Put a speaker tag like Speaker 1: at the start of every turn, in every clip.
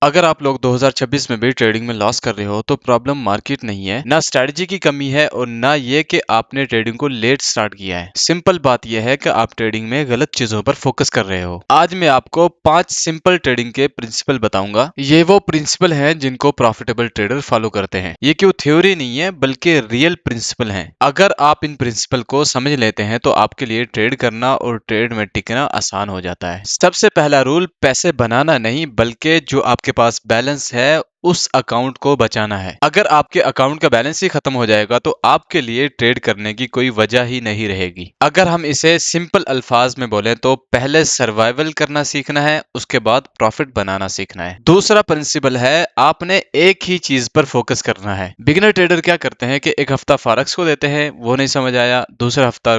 Speaker 1: अगर आप लोग 2026 में भी ट्रेडिंग में लॉस कर रहे हो तो प्रॉब्लम मार्केट नहीं है, ना स्ट्रेटजी की कमी है और ना ये कि आपने ट्रेडिंग को लेट स्टार्ट किया है। सिंपल बात यह है कि आप ट्रेडिंग में गलत चीजों पर फोकस कर रहे हो। आज मैं आपको 5 सिंपल ट्रेडिंग के प्रिंसिपल बताऊंगा। ये वो प्रिंसिपल हैं जिनको प्रॉफिटेबल ट्रेडर फॉलो करते हैं। ये क्यों थ्योरी नहीं है बल्कि रियल प्रिंसिपल हैं। अगर आप इन प्रिंसिपल को समझ लेते हैं तो आपके लिए ट्रेड करना और ट्रेड में टिकना आसान हो जाता है। सबसे पहला रूल पैसे बनाना नहीं बल्कि जो आपके पास बैलेंस है उस अकाउंट को बचाना है। अगर आपके अकाउंट का बैलेंस ही खत्म हो जाएगा तो आपके लिए ट्रेड करने की कोई वजह ही नहीं रहेगी। अगर हम इसे सिंपल अल्फाज में बोलें तो पहले सर्वाइवल करना सीखना है, उसके बाद प्रॉफिट बनाना सीखना है। दूसरा प्रिंसिपल है आपने एक ही चीज पर फोकस करना है। बिगिनर ट्रेडर क्या करते हैं कि एक हफ्ता फॉरेक्स को देते हैं, वो नहीं समझ आया, दूसरा हफ्ता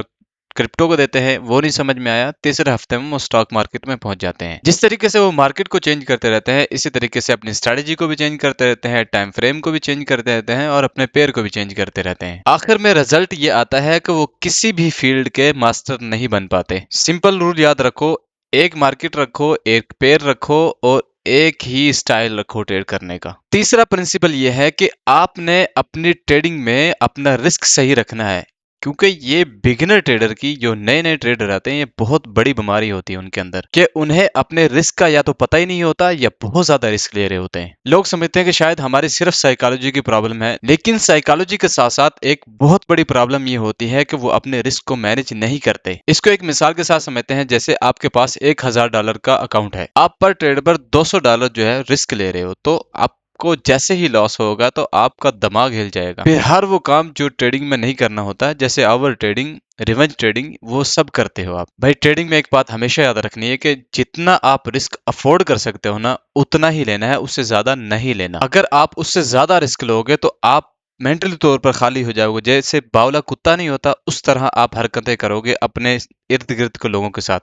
Speaker 1: क्रिप्टो को देते हैं, वो नहीं समझ में आया, तीसरे हफ्ते में वो स्टॉक मार्केट में पहुंच जाते हैं। जिस तरीके से वो मार्केट को चेंज करते रहते हैं, इसी तरीके से अपनी स्ट्रेटजी को भी चेंज करते रहते हैं, टाइम फ्रेम को भी चेंज करते रहते हैं और अपने पेयर को भी चेंज करते रहते हैं। आखिर में रिजल्ट ये आता है कि वो किसी भी फील्ड के मास्टर नहीं बन पाते। सिंपल रूल याद रखो, एक मार्केट रखो, एक पेयर रखो और एक ही स्टाइल रखो ट्रेड करने का। तीसरा प्रिंसिपल यह है कि आपने अपनी ट्रेडिंग में अपना रिस्क सही रखना है, क्योंकि ये बिगिनर ट्रेडर की जो नए नए ट्रेडर आते हैं ये बहुत बड़ी बीमारी होती है उनके अंदर कि उन्हें अपने रिस्क का या तो पता ही नहीं होता या बहुत ज्यादा रिस्क ले रहे होते हैं। लोग समझते हैं कि शायद हमारी सिर्फ साइकोलॉजी की प्रॉब्लम है, लेकिन साइकोलॉजी के साथ साथ एक बहुत बड़ी प्रॉब्लम ये होती है कि वो अपने रिस्क को मैनेज नहीं करते। इसको एक मिसाल के साथ समझते हैं, जैसे आपके पास $1000 का अकाउंट है, आप पर ट्रेड पर $200 जो है रिस्क ले रहे हो, तो आप को जैसे ही लॉस होगा तो आपका दिमाग हिल जाएगा। फिर हर वो काम जो ट्रेडिंग में नहीं करना होता है, जैसे ओवर ट्रेडिंग, रिवेंज ट्रेडिंग, वो सब करते हो आप। भाई ट्रेडिंग में एक बात हमेशा याद रखनी है कि जितना आप रिस्क अफोर्ड कर सकते हो ना उतना ही लेना है, उससे ज्यादा नहीं लेना। अगर आप उससे ज्यादा रिस्क लोगे तो आप मेंटली तौर पर खाली हो जाओगे। जैसे बावला कुत्ता नहीं होता उस तरह आप हरकतें करोगे अपने इर्द गिर्द के लोगों के साथ।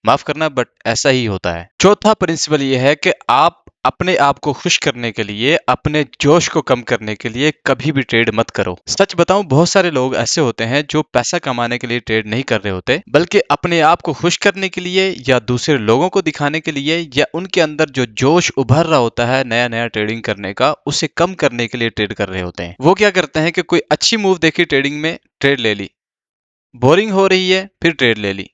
Speaker 1: माफ करना बट ऐसा ही होता है। चौथा प्रिंसिपल ये है कि आप अपने आप को खुश करने के लिए, अपने जोश को कम करने के लिए कभी भी ट्रेड मत करो। सच बताऊं, बहुत सारे लोग ऐसे होते हैं जो पैसा कमाने के लिए ट्रेड नहीं कर रहे होते, बल्कि अपने आप को खुश करने के लिए या दूसरे लोगों को दिखाने के लिए या उनके अंदर जो जोश उभर रहा होता है नया नया ट्रेडिंग करने का, उसे कम करने के लिए ट्रेड कर रहे होते हैं। वो क्या करते हैं कि कोई अच्छी मूव देखी ट्रेडिंग में, ट्रेड ले ली, बोरिंग हो रही है फिर ट्रेड ले ली,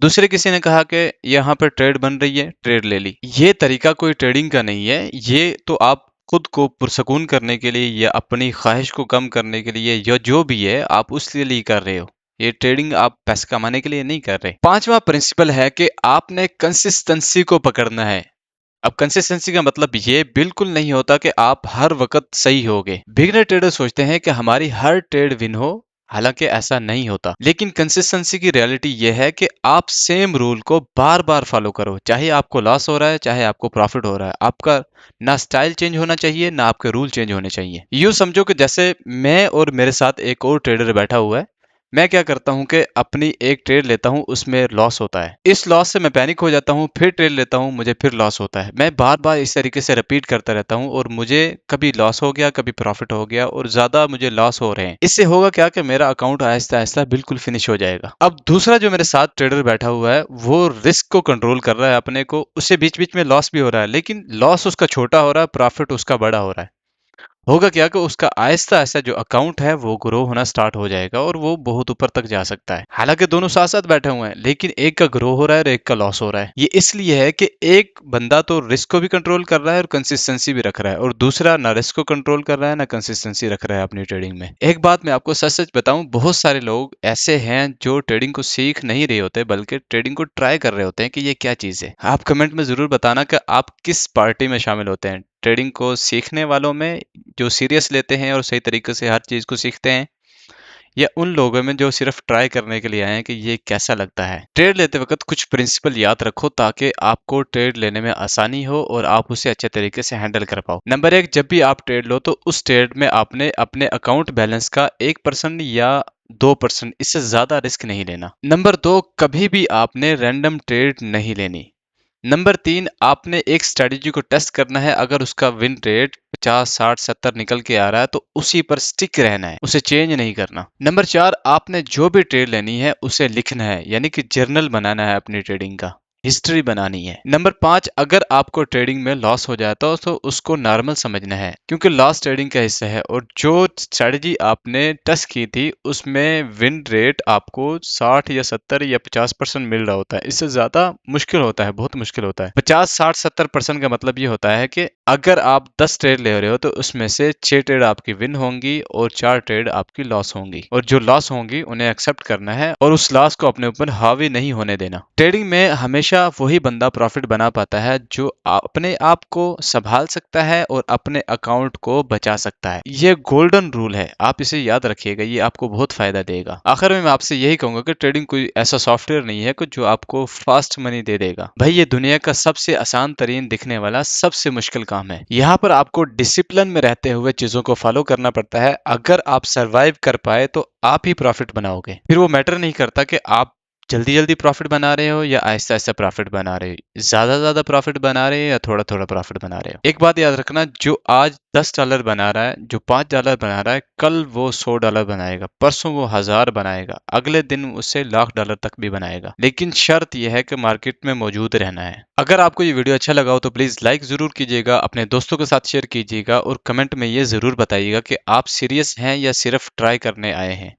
Speaker 1: दूसरे किसी ने कहा कि यहाँ पर ट्रेड बन रही है, ट्रेड ले ली। ये तरीका कोई ट्रेडिंग का नहीं है। ये तो आप खुद को पुरसकून करने के लिए या अपनी ख्वाहिश को कम करने के लिए या जो भी है आप उसके लिए कर रहे हो। ये ट्रेडिंग आप पैसे कमाने के लिए नहीं कर रहे। पांचवा प्रिंसिपल है कि आपने कंसिस्टेंसी को पकड़ना है। अब कंसिस्टेंसी का मतलब ये बिल्कुल नहीं होता कि आप हर वक्त सही होगे। बिगिनर ट्रेडर सोचते हैं कि हमारी हर ट्रेड विन हो, हालांकि ऐसा नहीं होता। लेकिन कंसिस्टेंसी की रियलिटी यह है कि आप सेम रूल को बार बार फॉलो करो, चाहे आपको लॉस हो रहा है चाहे आपको प्रॉफिट हो रहा है। आपका ना स्टाइल चेंज होना चाहिए ना आपके रूल चेंज होने चाहिए। यूं समझो कि जैसे मैं और मेरे साथ एक और ट्रेडर बैठा हुआ है। मैं क्या करता हूं कि अपनी एक ट्रेड लेता हूं, उसमें लॉस होता है, इस लॉस से मैं पैनिक हो जाता हूं, फिर ट्रेड लेता हूं, मुझे फिर लॉस होता है। मैं बार बार इस तरीके से रिपीट करता रहता हूं और मुझे कभी लॉस हो गया कभी प्रॉफिट हो गया और ज्यादा मुझे लॉस हो रहे हैं। इससे होगा क्या कि मेरा अकाउंट आहिस्ता आहिस्ता बिल्कुल फिनिश हो जाएगा। अब दूसरा जो मेरे साथ ट्रेडर बैठा हुआ है वो रिस्क को कंट्रोल कर रहा है अपने को, उससे बीच बीच में लॉस भी हो रहा है, लेकिन लॉस उसका छोटा हो रहा है, प्रॉफिट उसका बड़ा हो रहा है। होगा क्या कि उसका आहिस्ता आहिस्ता जो अकाउंट है वो ग्रो होना स्टार्ट हो जाएगा और वो बहुत ऊपर तक जा सकता है। हालांकि दोनों साथ साथ बैठे हुए हैं, लेकिन एक का ग्रो हो रहा है और एक का लॉस हो रहा है। ये इसलिए है कि एक बंदा तो रिस्क को भी कंट्रोल कर रहा है और कंसिस्टेंसी भी रख रहा है, और दूसरा ना रिस्क को कंट्रोल कर रहा है ना कंसिस्टेंसी रख रहा है अपनी ट्रेडिंग में। एक बात मैं आपको सच सच बताऊं, बहुत सारे लोग ऐसे हैं जो ट्रेडिंग को सीख नहीं रहे होते बल्कि ट्रेडिंग को ट्राई कर रहे होते हैं कि ये क्या चीज है। आप कमेंट में जरूर बताना कि आप किस पार्टी में शामिल होते हैं, ट्रेडिंग को सीखने वालों में जो सीरियस लेते हैं और सही तरीके से हर चीज को सीखते हैं, या उन लोगों में जो सिर्फ ट्राई करने के लिए आए हैं कि ये कैसा लगता है। ट्रेड लेते वक्त कुछ प्रिंसिपल याद रखो ताकि आपको ट्रेड लेने में आसानी हो और आप उसे अच्छे तरीके से हैंडल कर पाओ। नंबर 1, जब भी आप ट्रेड लो तो उस ट्रेड में आपने अपने अकाउंट बैलेंस का 1% या 2%, इससे ज्यादा रिस्क नहीं लेना। नंबर 2, कभी भी आपने रैंडम ट्रेड नहीं लेनी। नंबर 3, आपने एक स्ट्रेटजी को टेस्ट करना है, अगर उसका विन रेट 50, 60, 70 निकल के आ रहा है तो उसी पर स्टिक रहना है, उसे चेंज नहीं करना। नंबर 4, आपने जो भी ट्रेड लेनी है उसे लिखना है, यानी कि जर्नल बनाना है अपनी ट्रेडिंग का। हिस्ट्री बनानी है। नंबर 5, अगर आपको ट्रेडिंग में लॉस हो जाता हो तो उसको नॉर्मल समझना है, क्योंकि लॉस ट्रेडिंग का हिस्सा है और जो स्ट्रेटजी आपने टेस्ट की थी उसमें विन रेट आपको 60 या 70 या 50% मिल रहा होता है। इससे ज्यादा मुश्किल होता है, बहुत मुश्किल होता है। 50, 60, 70% का मतलब ये होता है कि अगर आप 10 ट्रेड ले रहे हो तो उसमें से 6 ट्रेड आपकी विन होंगी और 4 ट्रेड आपकी लॉस होंगी, और जो लॉस होंगी उन्हें एक्सेप्ट करना है और उस लॉस को अपने ऊपर हावी नहीं होने देना। ट्रेडिंग में हमेशा वही बंदा प्रॉफिट बना पाता है जो अपने आप को संभाल सकता है और अपने अकाउंट को बचा सकता है। ये गोल्डन रूल है, आप इसे याद रखिएगा, ये आपको बहुत फायदा देगा। आखिर में मैं आपसे यही कहूंगा कि ट्रेडिंग कोई ऐसा सॉफ्टवेयर नहीं है जो आपको फास्ट मनी दे देगा। भाई ये दुनिया का सबसे आसान तरीन दिखने वाला सबसे मुश्किल काम है। यहाँ पर आपको डिसिप्लिन में रहते हुए चीजों को फॉलो करना पड़ता है। अगर आप सरवाइव कर पाए तो आप ही प्रॉफिट बनाओगे। फिर वो मैटर नहीं करता कि आप जल्दी जल्दी प्रॉफिट बना रहे हो या आहिस्ता आहिस्ता प्रॉफिट बना रहे हो, ज्यादा प्रॉफिट बना रहे हो या थोड़ा थोड़ा प्रॉफिट बना रहे हो। एक बात याद रखना, जो आज $10 बना रहा है, जो $5 बना रहा है, कल वो $100 बनाएगा, परसों वो 1000 बनाएगा, अगले दिन उससे $1,00,000 तक भी बनाएगा। लेकिन शर्त यह है कि मार्केट में मौजूद रहना है। अगर आपको ये वीडियो अच्छा लगा हो तो प्लीज लाइक जरूर कीजिएगा, अपने दोस्तों के साथ शेयर कीजिएगा और कमेंट में ये जरूर बताइएगा कि आप सीरियस हैं या सिर्फ ट्राई करने आए हैं।